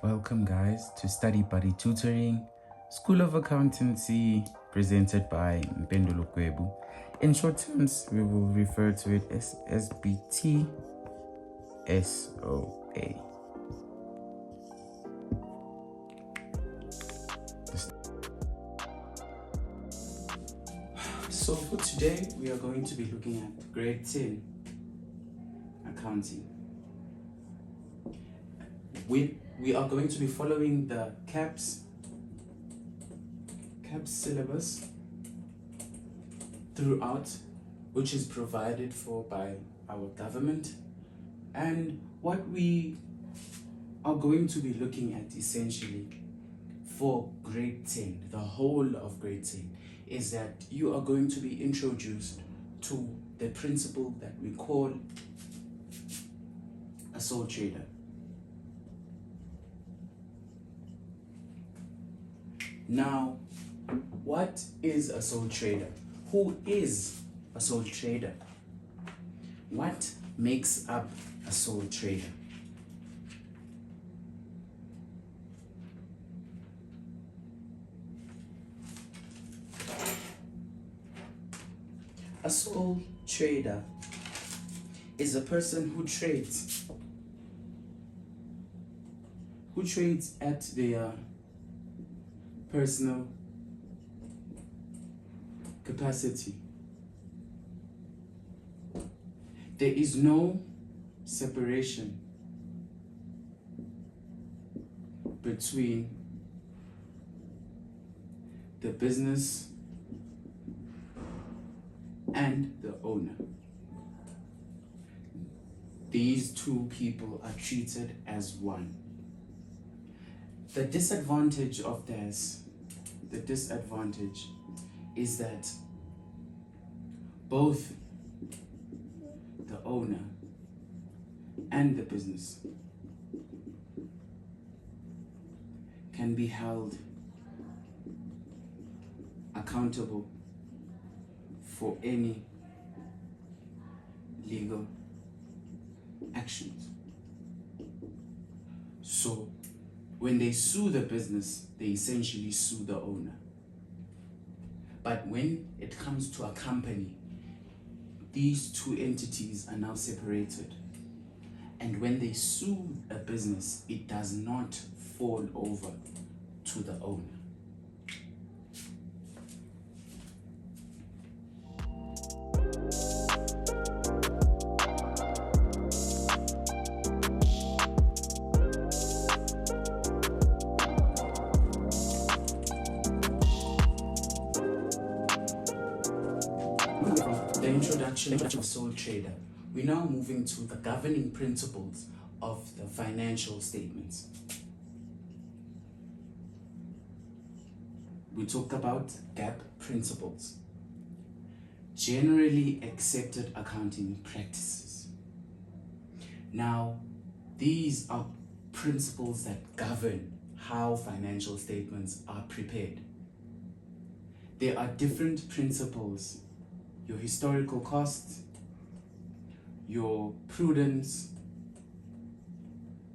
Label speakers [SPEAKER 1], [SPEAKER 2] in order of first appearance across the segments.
[SPEAKER 1] Welcome, guys, to Study Buddy Tutoring, School of Accountancy, presented by Mpendulo Kwebu. In short terms, we will refer to it as SBT SOA. So for today, we are going to be looking at grade 10 accounting. We are going to be following the CAPS syllabus throughout, which is provided for by our government. And what we are going to be looking at essentially for grade 10, the whole of grade 10, is that you are going to be introduced to the principle that we call a sole trader. Now, what is a sole trader? Who is a sole trader? What makes up a sole trader? A sole trader is a person who trades at their personal capacity. There is no separation between the business and the owner. These two people are treated as one. The disadvantage of this, is that both the owner and the business can be held accountable for any legal actions. So when they sue the business, they essentially sue the owner. But when it comes to a company, these two entities are now separated. And when they sue a business, it does not fall over to the owner. The introduction of sole trader, we're now moving to the governing principles of the financial statements. We talked about GAAP principles, generally accepted accounting practices. Now, these are principles that govern how financial statements are prepared. There are different principles: your historical costs, your prudence,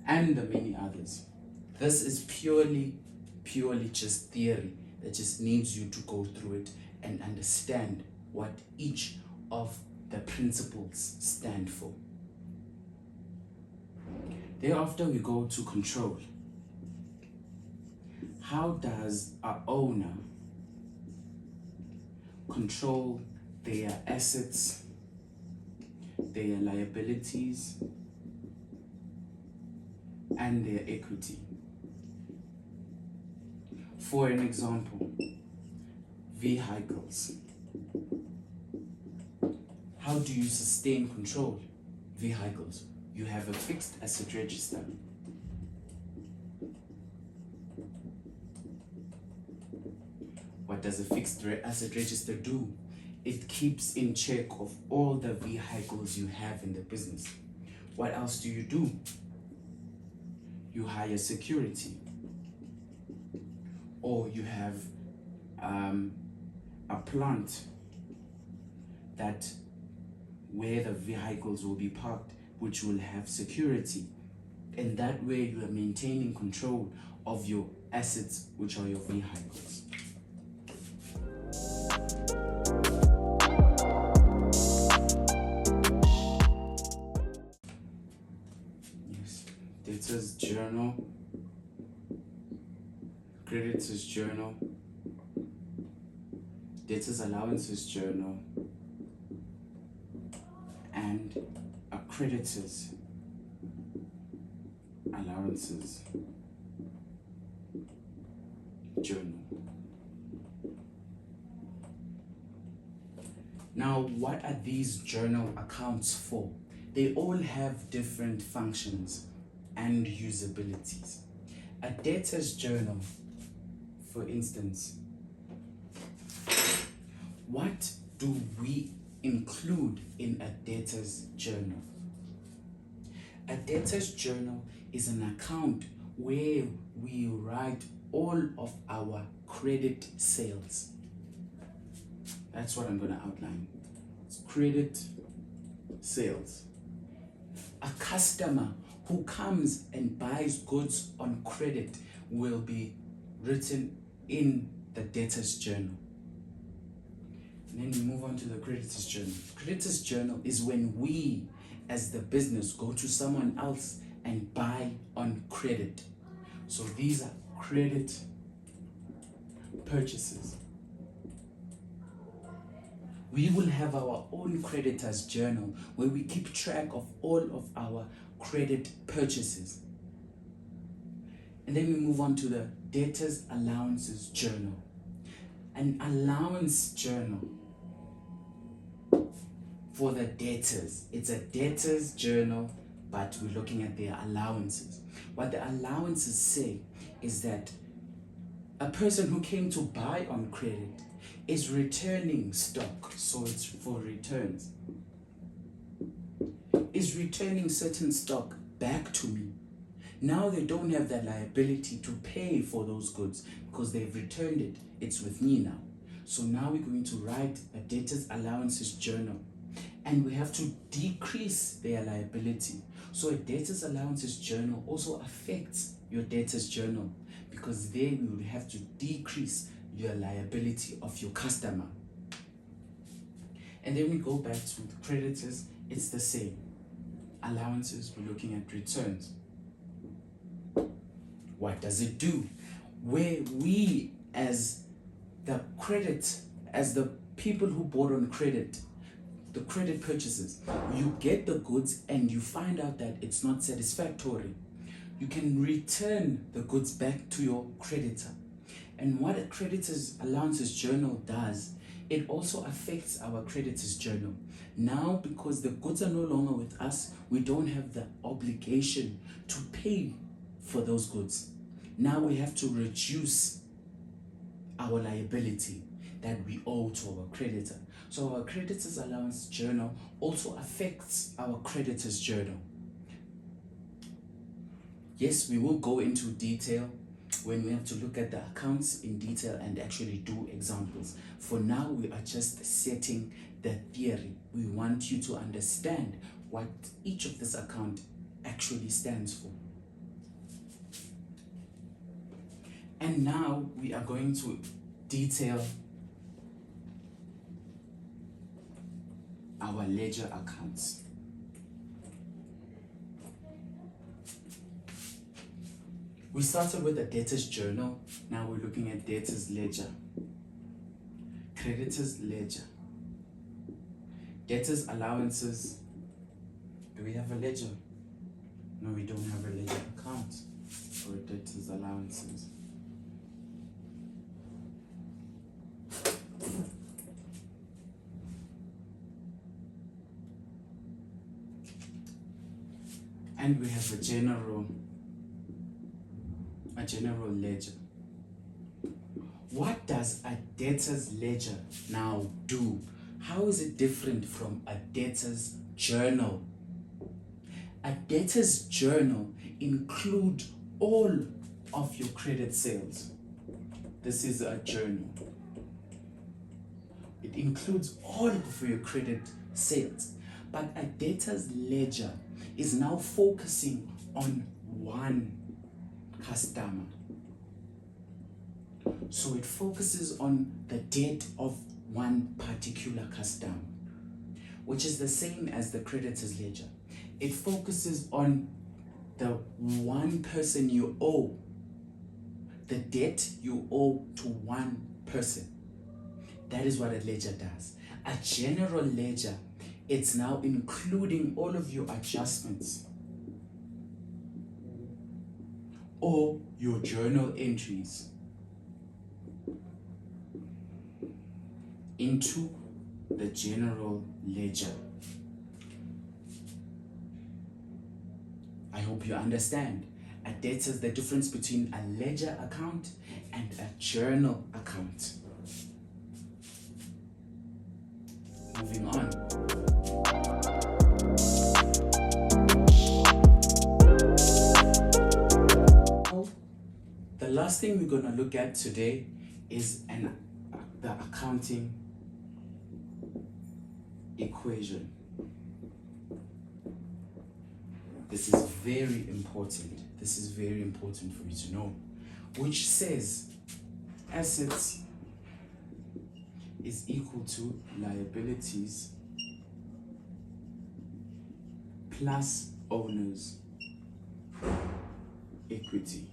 [SPEAKER 1] and the many others. This is purely just theory that just needs you to go through it and understand what each of the principles stand for. Thereafter, we go to control. How does our owner control their assets, their liabilities, and their equity? For an example, vehicles. How do you sustain control? Vehicles. You have a fixed asset register. What does a fixed asset register do? It keeps in check of all the vehicles you have in the business. What else do? You hire security, or you have a plant where the vehicles will be parked, which will have security And that way you are maintaining control of your assets, which are your vehicles. Yes, debtors journal, creditors journal, debtors allowances journal, and a creditors allowances journal. Now, what are these journal accounts for? They all have different functions and usabilities. A debtor's journal, for instance, what do we include in a debtor's journal? A debtor's journal is an account where we write all of our credit sales. That's what I'm going to outline. It's credit sales. A customer who comes and buys goods on credit will be written in the debtor's journal. And then we move on to the creditor's journal. Creditor's journal is when we, as the business, go to someone else and buy on credit. So these are credit purchases. We will have our own creditor's journal where we keep track of all of our credit purchases. And then we move on to the debtor's allowances journal. An allowance journal for the debtors. It's a debtor's journal, but we're looking at their allowances. What the allowances say is that a person who came to buy on credit is returning stock, so it's for returns, is returning certain stock back to me. Now they don't have that liability to pay for those goods because they've returned it. It's with me now. So now we're going to write a debtor's allowances journal, and we have to decrease their liability. So a debtor's allowances journal also affects your debtor's journal, because there we will have to decrease your liability of your customer. And then we go back to the creditors. It's the same. Allowances, we're looking at returns. What does it do? Where we, as the people who bought on credit, the credit purchases, you get the goods and you find out that it's not satisfactory, you can return the goods back to your creditor. And what a creditor's allowances journal does, it also affects our creditor's journal. Now, because the goods are no longer with us, we don't have the obligation to pay for those goods. Now we have to reduce our liability that we owe to our creditor. So our creditor's allowance journal also affects our creditor's journal. Yes, we will go into detail when we have to look at the accounts in detail and actually do examples. For now, we are just setting the theory. We want you to understand what each of this account actually stands for. And now we are going to detail our ledger accounts. We started with the debtor's journal. Now we're looking at debtor's ledger, creditor's ledger, debtor's allowances. Do we have a ledger? No, we don't have a ledger account for debtor's allowances. And we have a general ledger. What does a debtor's ledger now do? How is it different from a debtor's journal? A debtor's journal includes all of your credit sales. This is a journal. It includes all of your credit sales. But a debtor's ledger is now focusing on one customer. So it focuses on the debt of one particular customer, which is the same as the creditor's ledger. It focuses on the one person you owe, the debt you owe to one person. That is what a ledger does. A general ledger, it's now including all of your adjustments or your journal entries into the general ledger. I hope you understand. A debtor is the difference between a ledger account and a journal account. Moving on. The last thing we're going to look at today is the accounting equation. This is very important. This is very important for you to know, which says assets is equal to liabilities plus owner's equity.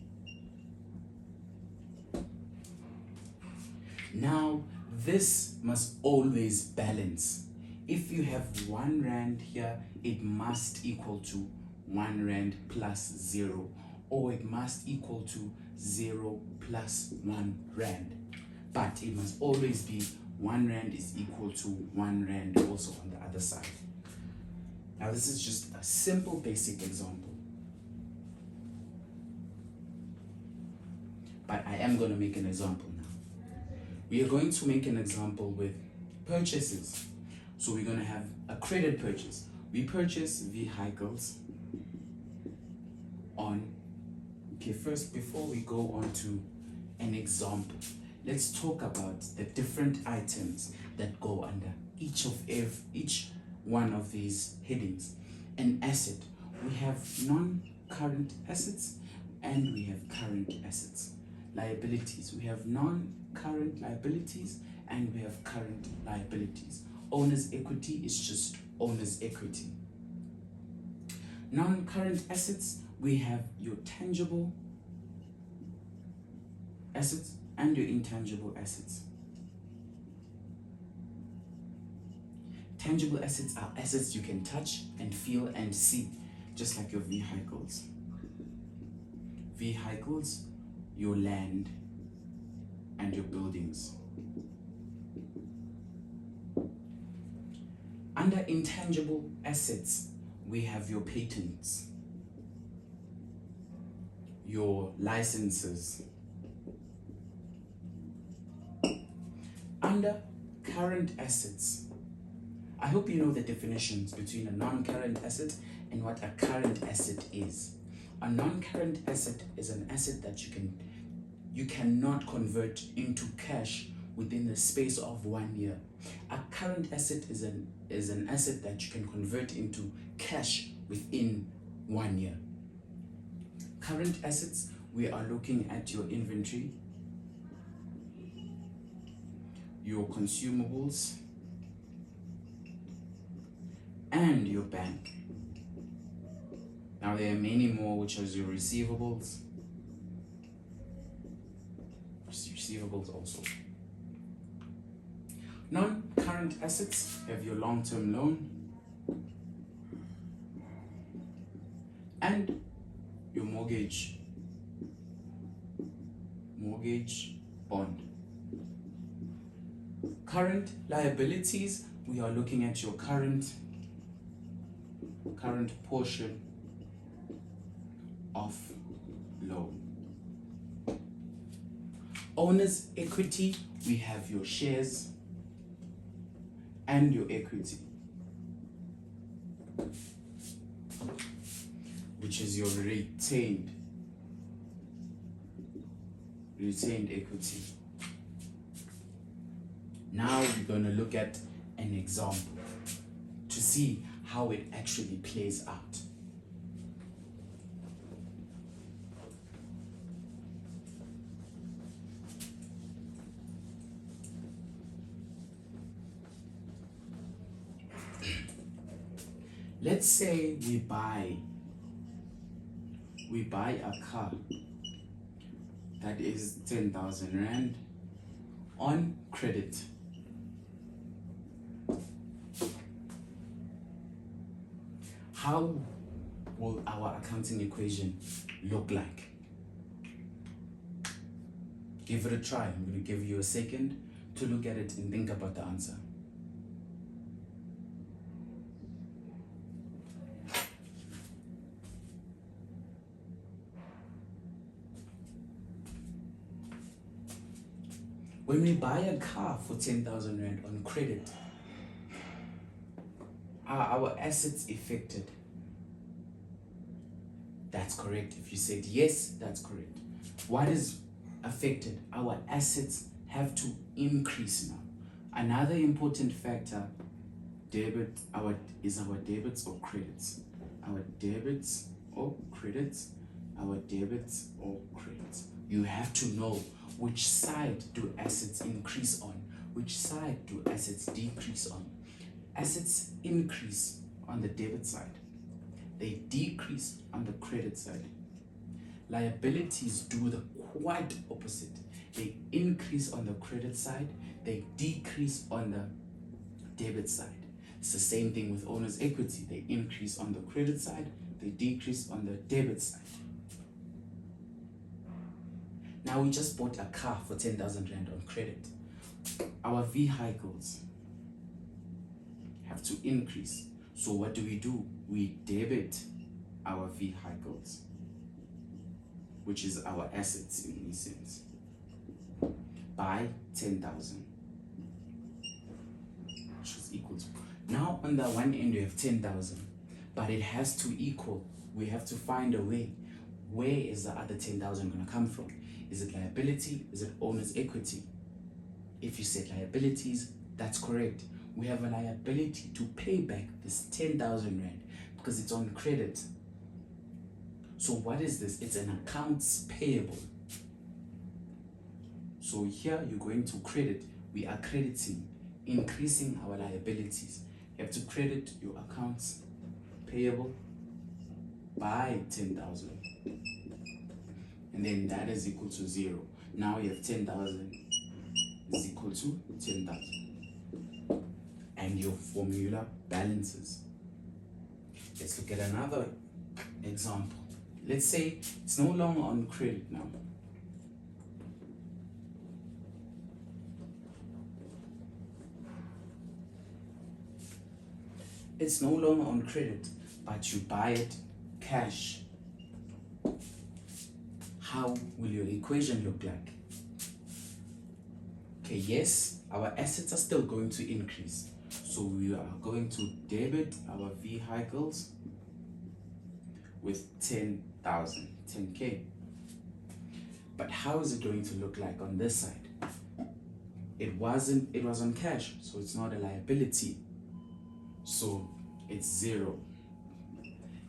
[SPEAKER 1] Now, this must always balance. If you have 1 rand here, it must equal to 1 rand plus 0, or it must equal to 0 plus 1 rand. But it must always be 1 rand is equal to 1 rand also on the other side. Now, this is just a simple basic example, but I am going to make an example now. We are going to make an example with purchases. So we're going to have a credit purchase. We purchase vehicles on, okay, first before we go on to an example, let's talk about the different items that go under each one of these headings. An asset, we have non-current assets and we have current assets. Liabilities, we have non-current liabilities and we have current liabilities. Owner's equity is just owner's equity. Non-current assets, we have your tangible assets and your intangible assets. Tangible assets are assets you can touch and feel and see, just like your vehicles. Vehicles, your land and your buildings. Under intangible assets, we have your patents, your licenses. Under current assets, I hope you know the definitions between a non-current asset and what a current asset is. A non-current asset is an asset that you cannot convert into cash within the space of 1 year. A current asset is an asset that you can convert into cash within 1 year. Current assets, we are looking at your inventory, your consumables, and your bank. Now there are many more, which is your receivables. Receivables also. Non-current assets have your long-term loan and your mortgage bond. Current liabilities, we are looking at your current portion of loan. Owner's equity, we have your shares and your equity, which is your retained equity. Now we're going to look at an example to see how it actually plays out. Let's say we buy a car that is 10,000 Rand on credit. How will our accounting equation look like? Give it a try. I'm going to give you a second to look at it and think about the answer. When we buy a car for 10,000 Rand on credit, are our assets affected? That's correct. If you said yes, that's correct. What is affected? Our assets have to increase now. Another important factor, is our debits or credits. Our debits or credits. Our debits or credits. You have to know which side do assets increase on, which side do assets decrease on. Assets increase on the debit side. They decrease on the credit side. Liabilities do the quite opposite. They increase on the credit side, they decrease on the debit side. It's the same thing with owner's equity. They increase on the credit side, they decrease on the debit side. Now we just bought a car for 10,000 Rand on credit. Our vehicles have to increase. So what do? We debit our vehicles, which is our assets in essence, by 10,000, which is equal to. Now on the one end we have 10,000, but it has to equal. We have to find a way. Where is the other 10,000 going to come from? Is it liability? Is it owner's equity? If you said liabilities, that's correct. We have a liability to pay back this 10,000 Rand because it's on credit. So what is this? It's an accounts payable. So here you're going to credit. We are crediting, increasing our liabilities. You have to credit your accounts payable by 10,000. And then that is equal to 0. Now you have 10,000 is equal to 10,000. And your formula balances. Let's look at another example. Let's say it's no longer on credit now. It's no longer on credit, but you buy it cash. How will your equation look like? Okay, yes, our assets are still going to increase. So we are going to debit our vehicles with 10,000, 10K. But how is it going to look like on this side? It was on cash, so it's not a liability. So it's 0.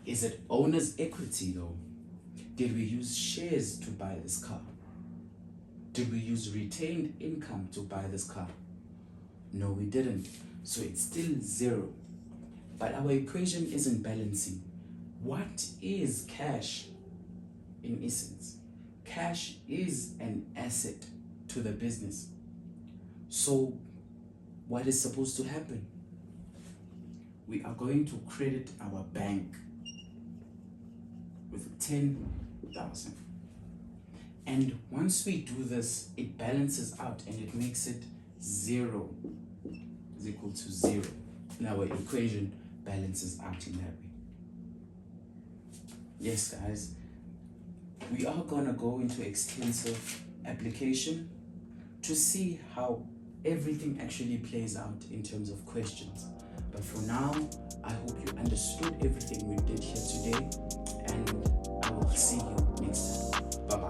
[SPEAKER 1] Is it owner's equity though? Did we use shares to buy this car? Did we use retained income to buy this car? No, we didn't. So it's still 0. But our equation isn't balancing. What is cash in essence? Cash is an asset to the business. So what is supposed to happen? We are going to credit our bank with 10,000. And once we do this, it balances out and it makes it 0 is equal to 0. And our equation balances out in that way. Yes, guys, we are gonna go into extensive application to see how everything actually plays out in terms of questions. But for now, I hope you understood everything we did here today, and I will see you next time. Bye-bye.